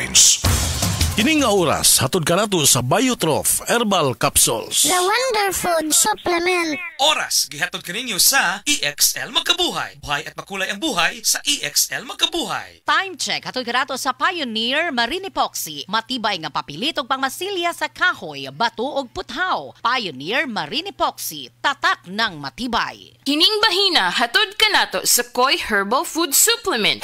headlines. Kining nga oras, hatod ka nato sa Biotrof Herbal Capsules. The Wonder Food Supplement. Oras, gihatod ka ninyo sa EXL Magkabuhay. Buhay at makulay ang buhay sa EXL Magkabuhay. Time check, hatod ka nato sa Pioneer Marine Epoxy. Matibay nga papilit og pangmasilya sa kahoy, bato ug puthaw. Pioneer Marine Epoxy, tatak ng matibay. Kining bahina, hatod ka nato sa Koi Herbal Food Supplement.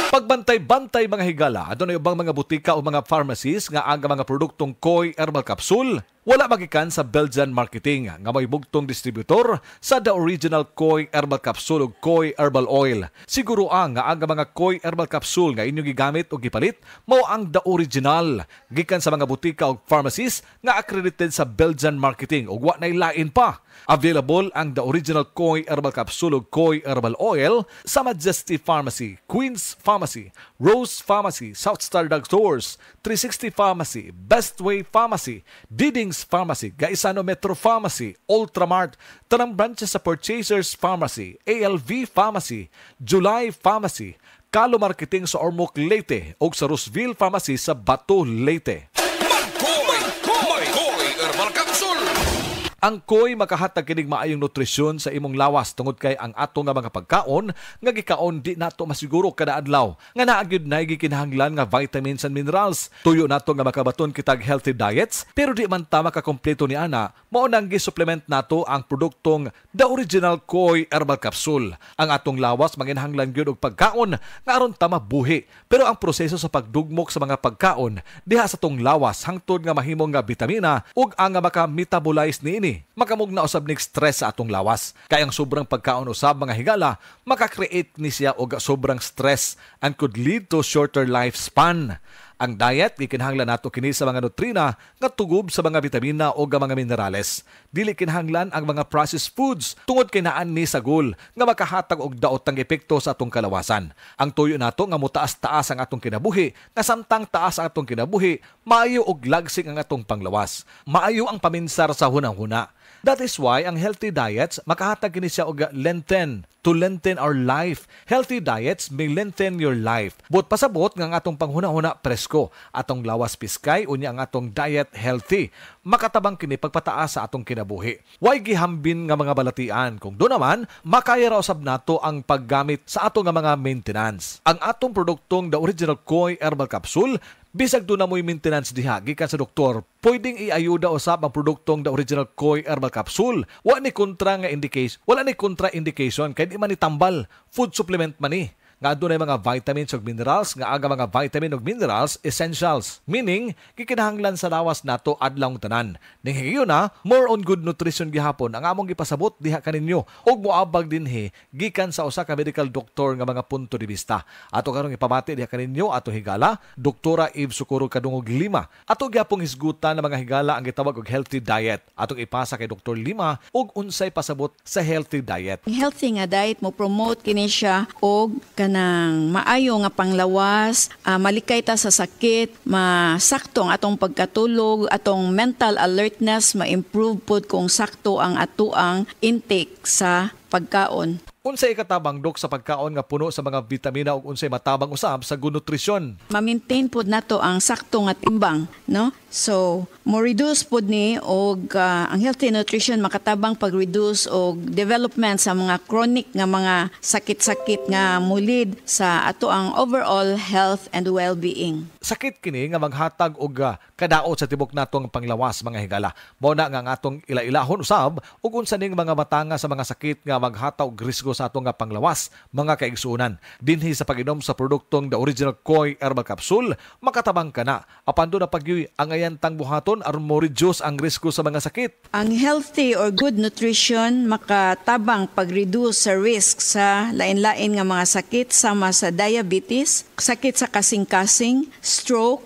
Pagbantay-bantay mga higala, adunay ubang mga butika o mga pharmacies nga aga mga produktong Koi Herbal Capsule. Wala magikan sa Belgian Marketing nga may bugtong distributor sa the original Koi Herbal Capsule o Koi Herbal Oil. Siguro nga aga mga Koi Herbal Capsule nga inyong gigamit o gipalit mao ang the original gikan sa mga butika o pharmacies nga accredited sa Belgian Marketing ug wa nay lain pa. Available ang the original Koi Herbal Capsule o Koi Herbal Oil sa Majesty Pharmacy, Queen's Pharmacy, Rose Pharmacy, South Star Drug Stores, 360 Pharmacy, Bestway Pharmacy, Diding's Pharmacy, Gaisano Metro Pharmacy, Ultramart, tanang branches sa Purchasers Pharmacy, ALV Pharmacy, July Pharmacy, Kalo Marketing sa Ormoc Leyte o sa Roseville Pharmacy sa Bato Leyte. Koi Herbal Capsule. Ang Koi makahatag kining maayong nutrisyon sa imong lawas tungod kay ang ato nga mga pagkaon nga gikaon di nato masiguro kada adlaw nga naa gyud nay gikinahanglan nga vitamins and minerals. Tuyo nato nga makabaton kitag healthy diets pero di man ta makakompleto ni ana mao nang gi-supplement nato ang produktong the original Koi Herbal Capsule. Ang atong lawas manginahanglan gyud og pagkaon nga aron ta mabuhi pero ang proseso sa pagdugmok sa mga pagkaon diha sa tong lawas hangtod nga mahimong nga bitamina ug ang nga maka-metabolize niini makamug na usab ning stress sa atong lawas. Kay ang sobrang pagkaon usab mga higala, maka-create ni siya og sobrang stress and could lead to shorter lifespan. Ang diet gikinahanglan nato kini sa mga nutrina nga tugob sa mga bitamina o mga minerales. Dili kinahanglan ang mga processed foods tungod kay naan ni sagol nga makahatag og daotang epekto sa atong kalawasan. Ang tuyo nato nga mutaas-taas ang atong kinabuhi, nga samtang taas ang atong kinabuhi, maayo og lagsing ang atong panglawas. Maayo ang paminsar sa hunang-huna. That is why ang healthy diets makahatag kini siya og to lengthen our life. Healthy diets may lengthen your life. But pasabot nga ang atong panghuna-huna presko, atong lawas piskay unya ang atong diet healthy. Makatabang kini pagpataas sa atong kinabuhi. Way gihambin nga mga balatian kung do naman makaya ra usab nato ang paggamit sa ato nga mga maintenance. Ang atong produktong the original Koi Herbal Capsule bisag doon na mo'y maintenance diha, gikan sa doktor, pwedeng iayuda usab ang produktong the original Koi Herbal Capsule. Wala ni kontra-indication, kaya di man itambal. Food supplement man ni. Nga doon ay mga vitamins ug minerals, nga aga mga vitamin ug minerals, essentials. Meaning, kikinahanglan sa lawas nato adlawng tanan. Ning hiyo na, more on good nutrition gihapon ang among gipasabot diha kaninyo. Ug moabag dinhi gikan sa usa ka medical doctor nga mga punto de vista. Ato karong ipabati diha kaninyo ato higala, Doktora Eve Socorro Kadungog Lima. Ato gyapong hisgutan ng mga higala ang gitawag og healthy diet. Atong ipasa kay Dr. Lima ug unsay pasabot sa healthy diet. Healthy nga diet mo promote kini siya og kanang maayo nga panglawas, malikay ta sa sakit, masakto ang atong pagkatulog, atong mental alertness ma-improve pod kung sakto ang atuang intake sa pagkaon. Unsay katabang dok sa pagkaon nga puno sa mga vitamina ug unsay matabang usab sa good nutrition? Ma-maintain pod nato ang sakto nga timbang, no? So, mo reduce pod ni og ang healthy nutrition makatabang pag-reduce og development sa mga chronic nga mga sakit-sakit nga mulid sa ato ang overall health and well-being. Sakit kini nga maghatag og kadaot sa tibok natong panglawas mga higala. Mao na nga atong ila-ilahon usab ug unsa ning mga matanga sa mga sakit nga maghatag og risgo sa atong panglawas mga kaigsuonan. Dinhi sa pag-inom sa produktong the original Koi Herbal Capsule, makatabang ka na. Apan do na pagyoy ang ayantang buhaton aron mo reduce ang risgo sa mga sakit. Ang healthy or good nutrition makatabang pag-reduce sa risk sa lain-lain nga mga sakit sama sa diabetes, sakit sa kasing-kasing, stroke,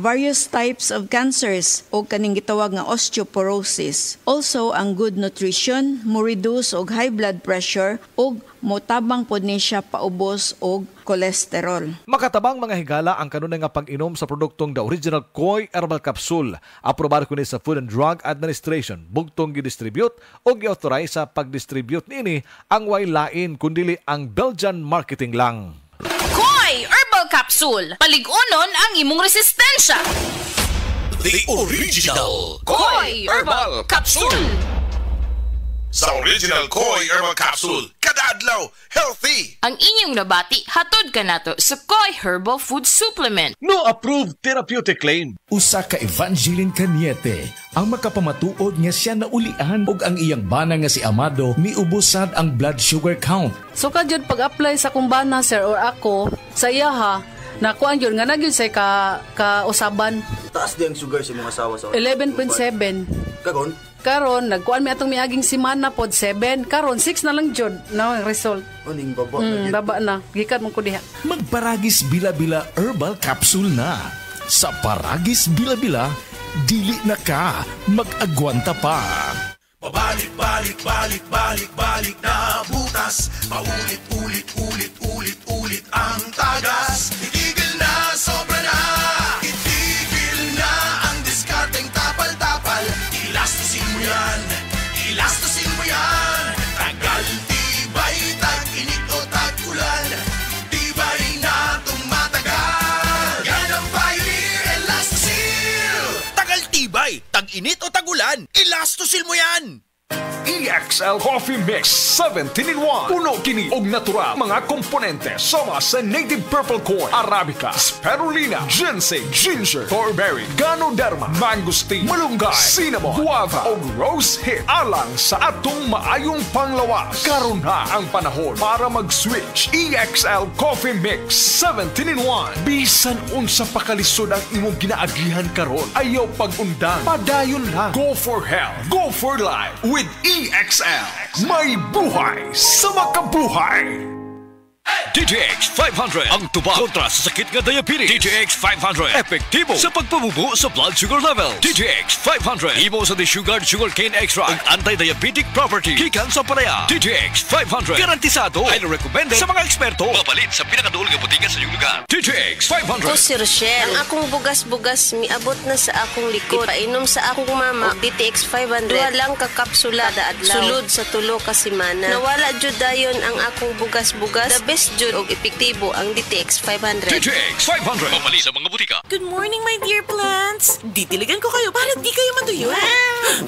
various types of cancers o kaning gitawag nga osteoporosis. Also, ang good nutrition mo reduce og high blood pressure ug motabang pod ni siya paubos og cholesterol. Makatabang mga higala ang kanunay nga pag-inom sa produktong the original Koi Herbal Capsule. Aprobar kini sa Food and Drug Administration. Bugtong gi-distribute o gi-authorize sa pag-distribute niini ang way lain kundili ang Belgian Marketing lang. Koi Herbal Capsule. Paligunon ang imong resistensya. The original Koi Herbal Capsule. Sa original Koi Herbal Capsule, kada adlaw, healthy! Ang inyong nabati, hatod ka nato sa Koi Herbal Food Supplement. No approved therapeutic claim. Usa ka Evangeline Cañete ang makapamatuod nga siya naulian ug ang iyang bana nga si Amado miubusad ang blood sugar count. So kadyod pag-apply sa kumbana sir or ako sa iya ha, nakuan yun nga nagyod say ka usaban. Taas din ang sugar sa mga asawa sa 11.7. Kagon? Karon nagkuan mi atong miaging semana pod 7. Karon 6 na lang jud no ang result. Uning baba na. Baba na. Gikan mo ko diha. Magparagis bila-bila herbal capsule na. Sa Paragis bila-bila, dili na ka mag-agwanta pa. Pabalik na butas. Paulit-ulit ang tagas. Itigil na, sobra na. Itigil na ang diskarteng tapal-tapal. Ilastusin mo yan. Tagal, tibay, tag-init o tag-ulan. Tibay na tumatagal. Yan ang Pioneer Elastosil. Tagal tibay, tag-init o tag-ulan, Elastosil mo yan! EXL Coffee Mix 17-in-1. Puno kini og natural mga komponente sama sa native purple corn, arabica, spirulina, ginseng, ginger, thornberry, ganoderma, mangosteen, malunggay, cinnamon, guava ug rose hip alang sa atong maayong panglawas. Karon na ang panahon para mag-switch. EXL Coffee Mix 17-in-1. Bisan unsa pa kalisod ang imong ginaagihan karon, ayaw pag-undang, padayon lang. Go for health, go for life with EXL. May buhay sa makabuhay. DTX 500 ang tuba kontra sa sakit nga diabetes. DTX 500 epektibo sa pagpabubo sa blood sugar level. DTX 500 imo sa desugared sugarcane extract ug anti-diabetic property gikan sa palaya. DTX 500 garantisado ay recommended sa mga eksperto. Mapalit sa pinakaduol nga botiga sa iyong lugar. DTX 500. Ako si Rochelle. Ang akong bugas-bugas miabot na sa akong likod. Painom sa akong mama og DTX 500. Duha lang ka kapsula kada adlaw. Sulod sa tulo ka semana. Nawala jud dayon ang akong bugas-bugas. The best jud og epektibo ang DTX 500. DTX 500. Mapalit sa mga botika. Good morning, my dear plants. Didiligan ko kayo para di kayo matuyo.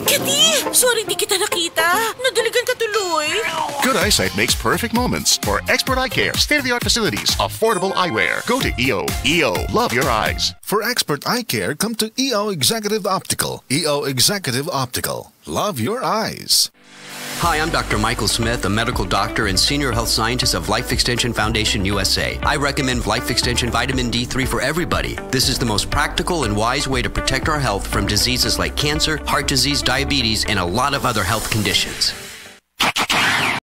Kati, sorry di kita nakita. Nadiligan ka tuloy. Good eyesight makes perfect moments. For expert eye care, state-of-the-art facilities, affordable eyewear. Go to EO. EO, love your eyes. For expert eye care, come to EO Executive Optical. EO Executive Optical. Love your eyes. Hi, I'm Dr. Michael Smith, a medical doctor and senior health scientist of Life Extension Foundation USA. I recommend Life Extension Vitamin D3 for everybody. This is the most practical and wise way to protect our health from diseases like cancer, heart disease, diabetes, and a lot of other health conditions.